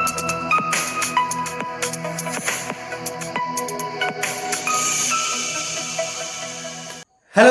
Hello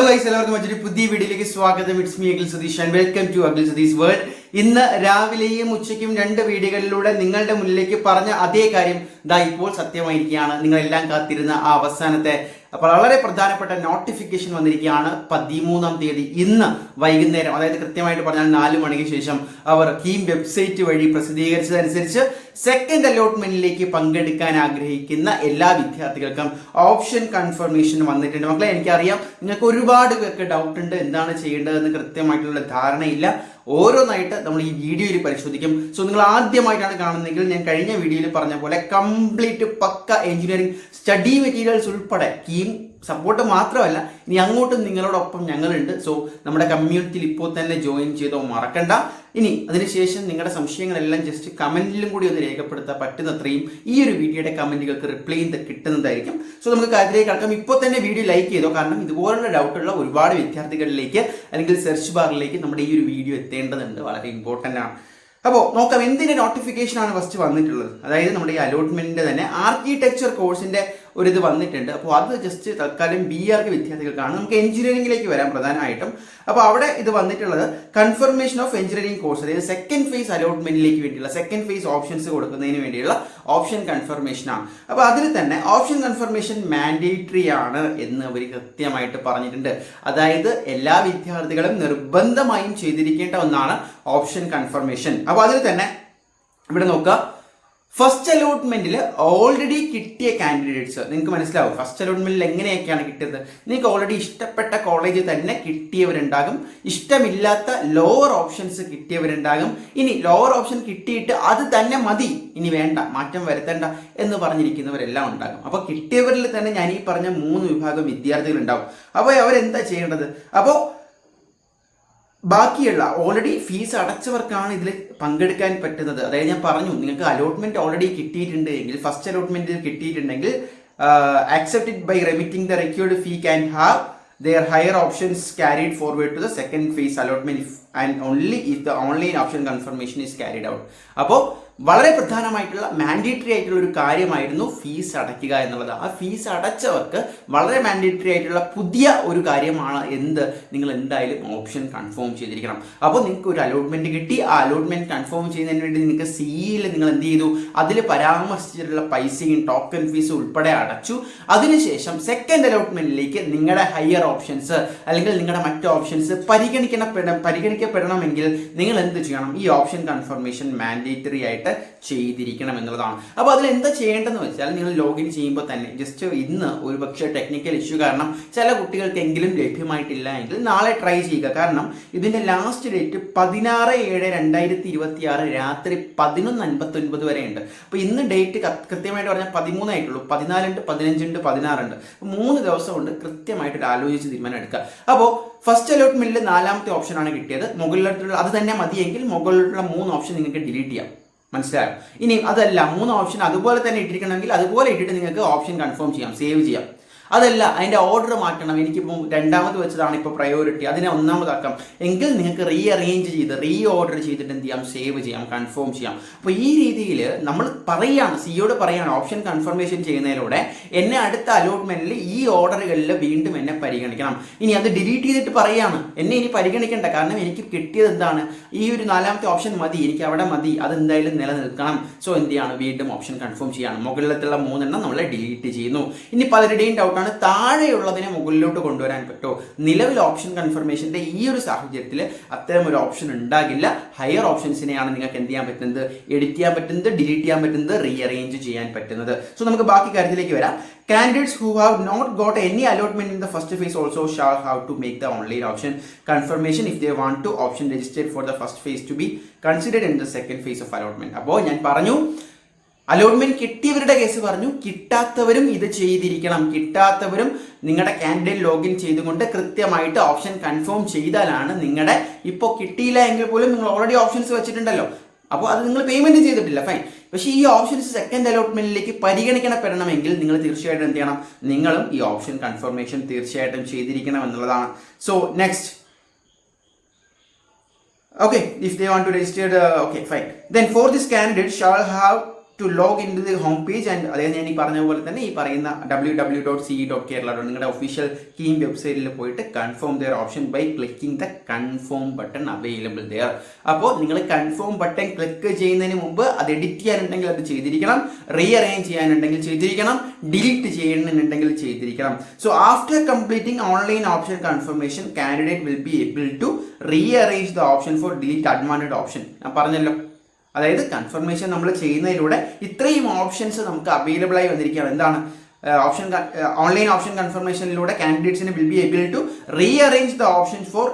guys, എല്ലാവർക്കും മറ്റൊരു പുതിയ വീഡിയോയിലേക്ക് സ്വാഗതം. It's me Akhil Satheesh and welcome to Akhil Satheesh world. ഇന്ന് രാവിലെയും ഉച്ചയ്ക്കും 2 വീഡിയോകളിലൂടെ നിങ്ങളുടെ മുന്നിലേക്ക് പറഞ്ഞ അതേ കാര്യം ദാ ഇപ്പോൾ സത്യമായിരിക്കുകയാണ്. നിങ്ങളെല്ലാം കാത്തിരുന്ന ആ അവസാനത്തെ അപ്പോൾ വളരെ പ്രധാനപ്പെട്ട നോട്ടിഫിക്കേഷൻ വന്നിരിക്കുകയാണ്. 13-ാം തീയതി ഇന്ന് വൈകുന്നേരം, അതായത് കൃത്യമായിട്ട് പറഞ്ഞാൽ 4 മണിക്ക് ശേഷം അവർ കീം വെബ്സൈറ്റ് വഴി പ്രസിദ്ധീകരിച്ചതനുസരിച്ച് സെക്കൻഡ് അലോട്ട്മെന്റിലേക്ക് പങ്കെടുക്കാൻ ആഗ്രഹിക്കുന്ന എല്ലാ വിദ്യാർത്ഥികൾക്കും ഓപ്ഷൻ കൺഫർമേഷൻ വന്നിട്ടുണ്ട്. മക്കളെ, എനിക്കറിയാം നിങ്ങൾക്ക് ഒരുപാട് പേർക്ക് ഡൗട്ട് ഉണ്ട്, എന്താണ് ചെയ്യേണ്ടതെന്ന് കൃത്യമായിട്ടുള്ള ധാരണയില്ല. ഓരോന്നായിട്ട് നമ്മൾ ഈ വീഡിയോയിൽ പരിശോധിക്കും. സോ നിങ്ങൾ ആദ്യമായിട്ടാണ് കാണുന്നതെങ്കിൽ ഞാൻ കഴിഞ്ഞ വീഡിയോയിൽ പറഞ്ഞ പോലെ കംപ്ലീറ്റ് പക്ക എഞ്ചിനീയറിംഗ് സ്റ്റഡി മെറ്റീരിയൽസ് ഉൾപ്പെടെ കീം സപ്പോർട്ട് മാത്രമല്ല, ഇനി അങ്ങോട്ടും നിങ്ങളോടൊപ്പം ഞങ്ങളുണ്ട്. സോ നമ്മുടെ കമ്മ്യൂണിറ്റിയിൽ ഇപ്പോൾ തന്നെ ജോയിൻ ചെയ്തോ മറക്കണ്ട. ഇനി അതിനുശേഷം നിങ്ങളുടെ സംശയങ്ങളെല്ലാം ജസ്റ്റ് കമന്റിലും കൂടി ഒന്ന് രേഖപ്പെടുത്താൻ പറ്റുന്നത്രയും ഈ ഒരു വീഡിയോയുടെ കമന്റുകൾക്ക് റിപ്ലൈ കിട്ടുന്നതായിരിക്കും. സോ നമുക്ക് കാര്യത്തിലേക്ക് കടക്കാം. ഇപ്പോൾ തന്നെ വീഡിയോ ലൈക്ക് ചെയ്തോ, കാരണം ഇതുപോലുള്ള ഡൗട്ടുള്ള ഒരുപാട് വിദ്യാർത്ഥികളിലേക്ക് അല്ലെങ്കിൽ സെർച്ച് ബാറിലേക്ക് നമ്മുടെ ഈ ഒരു വീഡിയോ എത്തേണ്ടതുണ്ട്, വളരെ ഇമ്പോർട്ടൻ്റ് ആണ്. അപ്പോൾ നോക്കാം എന്തിൻ്റെ നോട്ടിഫിക്കേഷനാണ് ഫസ്റ്റ് വന്നിട്ടുള്ളത്. അതായത് നമ്മുടെ ഈ അലോട്ട്മെന്റിന്റെ തന്നെ ആർക്കിടെക്ചർ കോഴ്സിന്റെ ഒരിത് വന്നിട്ടുണ്ട്. അപ്പോൾ അത് ജസ്റ്റ് തൽക്കാലം BArch വിദ്യാർത്ഥികൾക്കാണ്. നമുക്ക് എഞ്ചിനീയറിംഗിലേക്ക് വരാം പ്രധാനമായിട്ടും. അപ്പോൾ അവിടെ ഇത് വന്നിട്ടുള്ളത് കൺഫർമേഷൻ ഓഫ് എഞ്ചിനീയറിംഗ് കോഴ്സ്, അതായത് സെക്കൻഡ് ഫേസ് അലോട്ട്മെന്റിലേക്ക് വേണ്ടിയുള്ള സെക്കൻഡ് ഫേസ് ഓപ്ഷൻസ് കൊടുക്കുന്നതിന് വേണ്ടിയുള്ള ഓപ്ഷൻ കൺഫർമേഷൻ ആണ്. അപ്പോൾ അതിൽ തന്നെ ഓപ്ഷൻ കൺഫർമേഷൻ മാൻഡേറ്ററി ആണ് എന്ന് അവർ കൃത്യമായിട്ട് പറഞ്ഞിട്ടുണ്ട്. അതായത് എല്ലാ വിദ്യാർത്ഥികളും നിർബന്ധമായും ചെയ്തിരിക്കേണ്ട ഒന്നാണ് ഓപ്ഷൻ കൺഫർമേഷൻ. അപ്പോൾ അതിൽ തന്നെ ഇവിടെ നോക്കുക, ഫസ്റ്റ് അലോട്ട്മെന്റിൽ ഓൾറെഡി കിട്ടിയ കാൻഡിഡേറ്റ്സ് നിങ്ങൾക്ക് മനസ്സിലാവും. ഫസ്റ്റ് അലോട്ട്മെന്റിൽ എങ്ങനെയൊക്കെയാണ് കിട്ടിയത്. നിങ്ങൾക്ക് ഓൾറെഡി ഇഷ്ടപ്പെട്ട കോളേജ് തന്നെ കിട്ടിയവരുണ്ടാകും, ഇഷ്ടമില്ലാത്ത ലോവർ ഓപ്ഷൻസ് കിട്ടിയവരുണ്ടാകും. ഇനി ലോവർ ഓപ്ഷൻ കിട്ടിയിട്ട് അത് തന്നെ മതി, ഇനി വേണ്ട, മാറ്റം വരുത്തേണ്ട എന്ന് പറഞ്ഞിരിക്കുന്നവരെല്ലാം ഉണ്ടാകും. അപ്പോൾ കിട്ടിയവരിൽ തന്നെ ഞാൻ ഈ പറഞ്ഞ 3 വിഭാഗം വിദ്യാർത്ഥികളുണ്ടാവും. അപ്പോൾ അവരെന്താ ചെയ്യേണ്ടത്? അപ്പോൾ ബാക്കിയുള്ള ഓൾറെഡി ഫീസ് അടച്ചവർക്കാണ് ഇതിൽ പങ്കെടുക്കാൻ പറ്റുന്നത്. അതായത് ഞാൻ പറഞ്ഞു, നിങ്ങൾക്ക് അലോട്ട്മെന്റ് ഓൾറെഡി കിട്ടിയിട്ടുണ്ട് എങ്കിൽ, ഫസ്റ്റ് അലോട്ട്മെന്റിൽ കിട്ടിയിട്ടുണ്ടെങ്കിൽ accept it by remitting the required fee can have their higher options carried forward to the second phase allotment and only if the online option confirmation is carried out. അപ്പോൾ വളരെ പ്രധാനമായിട്ടുള്ള mandatory ആയിട്ടുള്ള ഒരു കാര്യമായിരുന്നു fees അടയ്ക്കുക എന്നുള്ളത്. ആ fees അടച്ചവർക്ക് വളരെ മാൻഡേറ്ററി ആയിട്ടുള്ള പുതിയ ഒരു കാര്യമാണ് എന്ത്, നിങ്ങൾ എന്തായാലും ഓപ്ഷൻ കൺഫേം ചെയ്തിരിക്കണം. അപ്പോൾ നിങ്ങൾക്ക് ഒരു അലോട്ട്മെന്റ് കിട്ടി, ആ അലോട്ട്മെന്റ് കൺഫേം ചെയ്യുന്നതിന് വേണ്ടി നിങ്ങൾക്ക് സിയിൽ നിങ്ങൾ എന്ത് ചെയ്തു, അതിൽ പരാമർശിച്ചിട്ടുള്ള പൈസയും ടോക്കൺ ഫീസ് ഉൾപ്പെടെ അടച്ചു. അതിനുശേഷം സെക്കൻഡ് അലോട്ട്മെന്റിലേക്ക് നിങ്ങളുടെ ഹയർ ഓപ്ഷൻസ് അല്ലെങ്കിൽ നിങ്ങളുടെ മറ്റ് ഓപ്ഷൻസ് പരിഗണിക്കപ്പെടണമെങ്കിൽ നിങ്ങൾ എന്ത് ചെയ്യണം, ഈ ഓപ്ഷൻ കൺഫർമേഷൻ മാൻഡേറ്ററി ആയിട്ട് ചെയ്തിരിക്കണം എന്നുള്ളതാണ്. അപ്പോൾ അതിൽ എന്താ ചെയ്യേണ്ടതെന്ന് വെച്ചാൽ, നിങ്ങൾ ലോഗിൻ ചെയ്യുമ്പോൾ തന്നെ ജസ്റ്റ് ഇന്ന് ഒരു പക്ഷേ ടെക്നിക്കൽ ഇഷ്യൂ കാരണം ചില കുട്ടികൾക്കെങ്കിലും ലഭ്യമായിട്ടില്ല എങ്കിൽ നാളെ ട്രൈ ചെയ്യുക. കാരണം ഇതിന്റെ ലാസ്റ്റ് ഡേറ്റ് 16/7/2026 രാത്രി 11:59 വരെ ഉണ്ട്. അപ്പോൾ ഇന്ന് ഡേറ്റ് കൃത്യമായിട്ട് പറഞ്ഞാൽ 13 ആയിട്ടുള്ളൂ. 14 ഉണ്ട്, 15 ഉണ്ട്, 16 ഉണ്ട്. 3 ദിവസം കൊണ്ട് കൃത്യമായിട്ട് ആലോചിച്ച് തീരുമാനം എടുക്കുക. അപ്പോൾ ഫസ്റ്റ് അലോട്ട്മെന്റിൽ 4ാമത്തെ ഓപ്ഷനാണ് കിട്ടിയത്. മുകളിലുള്ള അത് തന്നെ മതിയെങ്കിൽ മുകളിലുള്ള 3 ഓപ്ഷൻ നിങ്ങൾക്ക് ഡിലീറ്റ് ചെയ്യാം. മനസ്സിലായോ? ഇനി അതല്ല, 3 ഓപ്ഷൻ അതുപോലെ തന്നെ ഇട്ടിരിക്കണമെങ്കിൽ അതുപോലെ ഇട്ടിട്ട് നിങ്ങൾക്ക് ഓപ്ഷൻ കൺഫേം ചെയ്യാം, സേവ് ചെയ്യാം. അതല്ല, അതിൻ്റെ ഓർഡർ മാറ്റണം, എനിക്കിപ്പോൾ 2ാമത് വെച്ചതാണ് ഇപ്പോൾ പ്രയോറിറ്റി, അതിനെ 1ാമതാക്കാം എങ്കിൽ നിങ്ങൾക്ക് റീഅറേഞ്ച് ചെയ്ത് ഓർഡർ ചെയ്തിട്ട് എന്ത് ചെയ്യാം, സേവ് ചെയ്യാം, കൺഫേം ചെയ്യാം. അപ്പോൾ ഈ രീതിയിൽ നമ്മൾ പറയാണ്, സിയോട് പറയാണ്, ഓപ്ഷൻ കൺഫർമേഷൻ ചെയ്യുന്നതിലൂടെ എന്നെ അടുത്ത അലോട്ട്മെന്റിൽ ഈ ഓർഡറുകളിൽ വീണ്ടും എന്നെ പരിഗണിക്കണം. ഇനി അത് ഡിലീറ്റ് ചെയ്തിട്ട് പറയാണ്, എന്നെ ഇനി പരിഗണിക്കേണ്ട, കാരണം എനിക്ക് കിട്ടിയത് എന്താണ്, ഈ ഒരു 4ാമത്തെ ഓപ്ഷൻ മതി, എനിക്ക് അവിടെ മതി, അത് എന്തായാലും നിലനിൽക്കണം. സോ എന്ത് ചെയ്യാണ്, വീണ്ടും ഓപ്ഷൻ കൺഫേം ചെയ്യാണ്. മുകളിലത്തുള്ള 3 എണ്ണം നമ്മൾ ഡിലീറ്റ് ചെയ്യുന്നു. ഇനി പലരുടെയും ഡൗട്ട്, താഴെയുള്ളതിനെ മുകളിലോട്ട് കൊണ്ടുവരാൻ പറ്റുമോ? നിലവിൽ ഓപ്ഷൻ കൺഫർമേഷന്റെ ഈ ഒരു സാഹചര്യത്തിൽ അത്തരം ഒരു ഓപ്ഷൻ ഉണ്ടാകില്ല. ഹയർ ഓപ്ഷൻസിനെയാണ് നിങ്ങൾക്ക് എന്ത് ചെയ്യാൻ പറ്റുന്നത്, എഡിറ്റ് ചെയ്യാൻ പറ്റുന്നത്, ഡിലീറ്റ് ചെയ്യാൻ പറ്റുന്നത്, റീഅറേഞ്ച് ചെയ്യാൻ പറ്റുന്നത്. സോ നമുക്ക് ബാക്കി കാര്യത്തിലേക്ക് വരാം. Candidates who have not got any allotment in the first phase also shall have to make the online option confirmation if they want to option registered for the first phase to be considered in the second phase of allotment. അപ്പോൾ ഞാൻ പറഞ്ഞു, allotment കിട്ടിയവരുടെ case പറഞ്ഞു, കിട്ടാത്തവരും ഇത് ചെയ്തിരിക്കണം. കിട്ടാത്തവരും നിങ്ങളുടെ candidate login ചെയ്തുകൊണ്ട് കൃത്യമായിട്ട് option confirm ചെയ്താലാണ് നിങ്ങളുടെ, ഇപ്പോൾ കിട്ടിയില്ല എങ്കിൽ പോലും നിങ്ങൾ ഓൾറെഡി ഓപ്ഷൻസ് വെച്ചിട്ടുണ്ടല്ലോ, അപ്പോൾ അത് നിങ്ങൾ പേയ്മെന്റ് ചെയ്തിട്ടില്ല, ഫൈൻ. പക്ഷേ ഈ ഓപ്ഷൻസ് സെക്കൻഡ് അലോട്ട്മെന്റിലേക്ക് പരിഗണിക്കപ്പെടണമെങ്കിൽ നിങ്ങൾ തീർച്ചയായിട്ടും എന്ത് ചെയ്യണം, നിങ്ങളും ഈ ഓപ്ഷൻ കൺഫർമേഷൻ തീർച്ചയായിട്ടും ചെയ്തിരിക്കണം എന്നുള്ളതാണ്. So next, Okay, if they want to register, okay, fine. Then for this candidate shall have to log into the home page and അതായത് ഞാൻ ഈ പറഞ്ഞ പോലെ തന്നെ ഈ പറയുന്ന www.ce.kerala നിങ്ങളുടെ ഒഫീഷ്യൽ കീം വെബ്സൈറ്റിൽ പോയിട്ട് confirm their option by clicking the confirm button available there. അപ്പോൾ നിങ്ങൾ കൺഫേം ബട്ടൺ ക്ലിക്ക് ചെയ്യുന്നതിന് മുമ്പ് അത് എഡിറ്റ് ചെയ്യാനുണ്ടെങ്കിൽ അത് ചെയ്തിരിക്കണം, റീഅറേഞ്ച് ചെയ്യാനുണ്ടെങ്കിൽ ചെയ്തിരിക്കണം, ഡിലീറ്റ് ചെയ്യണമെന്നുണ്ടെങ്കിൽ ചെയ്തിരിക്കണം. So after completing online option confirmation candidate will be able to rearrange the option for delete unwanted option. ഞാൻ പറഞ്ഞല്ലോ, അതായത് കൺഫർമേഷൻ നമ്മൾ ചെയ്യുന്നതിലൂടെ ഇത്രയും ഓപ്ഷൻസ് നമുക്ക് അവൈലബിൾ ആയി വന്നിരിക്കുകയാണ്. എന്താണ് ഓപ്ഷൻ ഓൺലൈൻ ഓപ്ഷൻ കൺഫർമേഷനിലൂടെ കാൻഡിഡേറ്റ്സിന് will be able to rearrange the option for,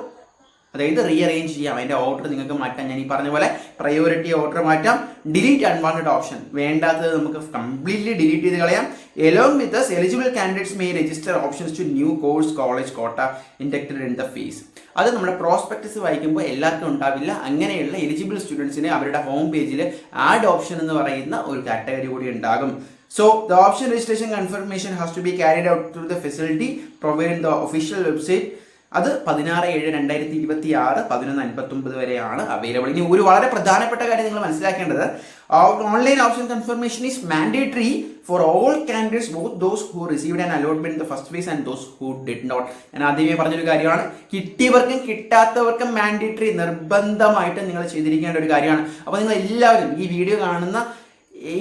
അതായത് റീഅറേഞ്ച് ചെയ്യാം, അതിൻ്റെ ഓർഡർ നിങ്ങൾക്ക് മാറ്റാം. ഞാൻ ഈ പറഞ്ഞ പോലെ പ്രയോറിറ്റി ഓർഡർ മാറ്റാം, ഡിലീറ്റ് അൺവാണ്ടഡ് ഓപ്ഷൻ വേണ്ടാത്തത് നമുക്ക് കംപ്ലീറ്റ്ലി ഡിലീറ്റ് ചെയ്ത് കളയാം. Along with this eligible candidates may register options to new course college quota inducted in the fees. അത് നമ്മുടെ പ്രോസ്പെക്ടസ് വായിക്കുമ്പോൾ എല്ലാവർക്കും ഉണ്ടാവില്ല. അങ്ങനെയുള്ള എലിജിബിൾ സ്റ്റുഡൻസിന് അവരുടെ ഹോം പേജിൽ ആഡ് ഓപ്ഷൻ എന്ന് പറയുന്ന ഒരു കാറ്റഗറി കൂടി ഉണ്ടാകും. So the option registration confirmation has to be carried out through the facility provide in the official website. അത് 16/7/2026 11:59 വരെയാണ് അവൈലബിൾ. ഇനി ഒരു വളരെ പ്രധാനപ്പെട്ട കാര്യം നിങ്ങൾ മനസ്സിലാക്കേണ്ടത്, online option confirmation is mandatory for all candidates, both those who received an allotment in the first phase and those who did not. ഞാൻ ആദ്യമേ പറഞ്ഞൊരു കാര്യമാണ്, കിട്ടിയവർക്കും കിട്ടാത്തവർക്കും മാൻഡേറ്ററി നിർബന്ധമായിട്ട് നിങ്ങൾ ചെയ്തിരിക്കേണ്ട ഒരു കാര്യമാണ്. അപ്പോൾ നിങ്ങൾ എല്ലാവരും ഈ വീഡിയോ കാണുന്ന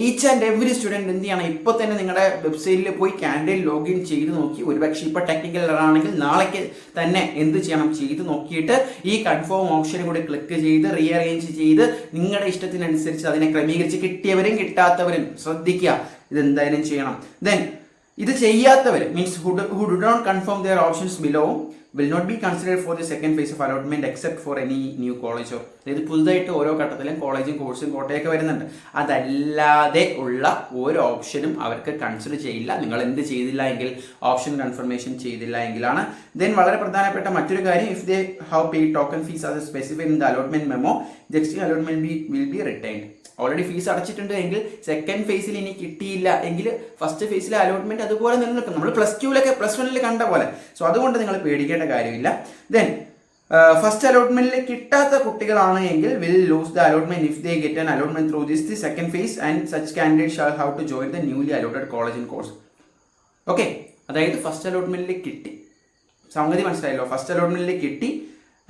ഈച്ച് ആൻഡ് എവറി സ്റ്റുഡൻറ്റ് എന്ത് ചെയ്യണം, ഇപ്പോൾ തന്നെ നിങ്ങളുടെ വെബ്സൈറ്റിൽ പോയി കാൻഡിഡേറ്റ് ലോഗിൻ ചെയ്ത് നോക്കി, ഒരുപക്ഷെ ഇപ്പോൾ ടെക്നിക്കൽ ആണെങ്കിൽ നാളേക്ക് തന്നെ എന്ത് ചെയ്യണം, ചെയ്ത് നോക്കിയിട്ട് ഈ കൺഫേം ഓപ്ഷനും കൂടി ക്ലിക്ക് ചെയ്ത് റീഅറേഞ്ച് ചെയ്ത് നിങ്ങളുടെ ഇഷ്ടത്തിനനുസരിച്ച് അതിനെ ക്രമീകരിച്ച് കിട്ടിയവരും കിട്ടാത്തവരും ശ്രദ്ധിക്കുക, ഇതെന്തായാലും ചെയ്യണം. ദെൻ ഇത് ചെയ്യാത്തവർ means who do not confirm their options below will not be considered for the second phase of allotment except for any new college. അതായത് പുതുതായിട്ട് ഓരോ ഘട്ടത്തിലും കോളേജും കോഴ്സും കോട്ടയൊക്കെ വരുന്നുണ്ട്. അതല്ലാതെ ഉള്ള ഓരോ ഓപ്ഷനും അവർക്ക് കൺസിഡർ ചെയ്യില്ല, നിങ്ങൾ എന്ത് ചെയ്തില്ല എങ്കിൽ, ഓപ്ഷൻ കൺഫർമേഷൻ ചെയ്തില്ല എങ്കിലാണ്. ദെൻ വളരെ പ്രധാനപ്പെട്ട മറ്റൊരു കാര്യം, if they have paid token fees as specified in the allotment memo the extra allotment will be returned. Already fees അടച്ചിട്ടുണ്ട് എങ്കിൽ സെക്കൻഡ് ഫേസിൽ ഇനി കിട്ടിയില്ല എങ്കിൽ ഫസ്റ്റ് ഫേസിലെ അലോട്ട്മെന്റ് അതുപോലെ നിലനിൽക്കും. നമ്മൾ +2 +1 കണ്ട പോലെ. സോ അതുകൊണ്ട് നിങ്ങൾ പേടിക്കേണ്ട കാര്യമില്ല. ദെൻ ഫസ്റ്റ് അലോട്ട്മെന്റിൽ കിട്ടാത്ത കുട്ടികളാണ് എങ്കിൽ will lose the allotment if they get an allotment through this the second phase and such candidate shall have to join the newly allotted college in course. Okay, അതായത് first അലോട്ട്മെന്റിൽ കിട്ടി, സംഗതി മനസ്സിലായല്ലോ, first അലോട്ട്മെന്റിൽ കിട്ടി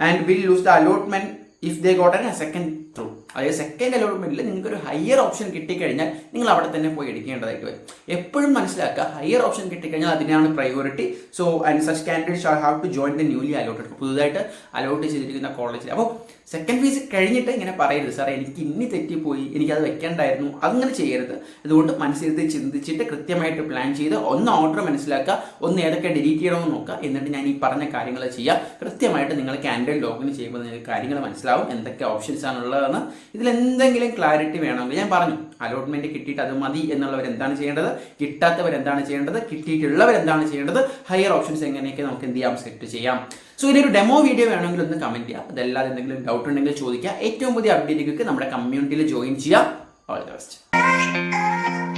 and will lose the allotment if they got an second through. അതായത് second അലോട്ട്മെന്റിൽ നിങ്ങൾക്ക് ഒരു ഹയർ ഓപ്ഷൻ കിട്ടിക്കഴിഞ്ഞാൽ നിങ്ങൾ അവിടെ തന്നെ പോയി എടുക്കേണ്ടതായിട്ട് വരും. എപ്പോഴും മനസ്സിലാക്കുക, ഹയർ ഓപ്ഷൻ കിട്ടിക്കഴിഞ്ഞാൽ അതിനാണ് priority. So and such candidate shall have to join the newly allotted, പുതുതായിട്ട് അലോട്ട് ചെയ്തിരിക്കുന്ന കോളേജിൽ. അപ്പോൾ സെക്കൻഡ് ഫേസ് കഴിഞ്ഞിട്ട് ഇങ്ങനെ പറയരുത്, സാറേ എനിക്ക് ഇനി തെറ്റിപ്പോയി, എനിക്കത് വെക്കേണ്ടായിരുന്നു, അങ്ങനെ ചെയ്യരുത്. അതുകൊണ്ട് മനസ്സിരുത്തി ചിന്തിച്ചിട്ട് കൃത്യമായിട്ട് പ്ലാൻ ചെയ്ത് ഒന്ന് ഓർഡർ മനസ്സിലാക്കുക, ഒന്ന് ഏതൊക്കെ ഡിലീറ്റ് ചെയ്യണമെന്ന് നോക്കുക, എന്നിട്ട് ഞാൻ ഈ പറഞ്ഞ കാര്യങ്ങൾ ചെയ്യുക. കൃത്യമായിട്ട് നിങ്ങൾ കാൻഡിഡേറ്റ് ലോഗിൻ ചെയ്യുമ്പോൾ നിങ്ങൾക്ക് കാര്യങ്ങൾ മനസ്സിലാവും എന്തൊക്കെ ഓപ്ഷൻസ് ആണുള്ളതെന്ന്. ഇതിലെന്തെങ്കിലും ക്ലാരിറ്റി വേണമെങ്കിൽ ഞാൻ പറഞ്ഞു, അലോട്ട്മെന്റ് കിട്ടിയിട്ട് അത് മതി എന്നുള്ളവർ എന്താണ് ചെയ്യേണ്ടത്, കിട്ടാത്തവർ എന്താണ് ചെയ്യേണ്ടത്, കിട്ടിയിട്ടുള്ളവർ എന്താണ് ചെയ്യേണ്ടത്, ഹയർ ഓപ്ഷൻസ് എങ്ങനെയൊക്കെ നമുക്ക് എന്ത് ചെയ്യാം, സെറ്റ് ചെയ്യാം. സോ ഇതിനൊരു ഡെമോ വീഡിയോ വേണമെങ്കിൽ ഒന്ന് കമന്റ് ചെയ്യാം. അതല്ലാതെ എന്തെങ്കിലും ഡൗട്ട് ഉണ്ടെങ്കിൽ ചോദിക്കുക. ഏറ്റവും പുതിയ അപ്ഡേറ്റുകൾക്ക് നമ്മുടെ കമ്മ്യൂണിറ്റിയിൽ ജോയിൻ ചെയ്യാം. All the best.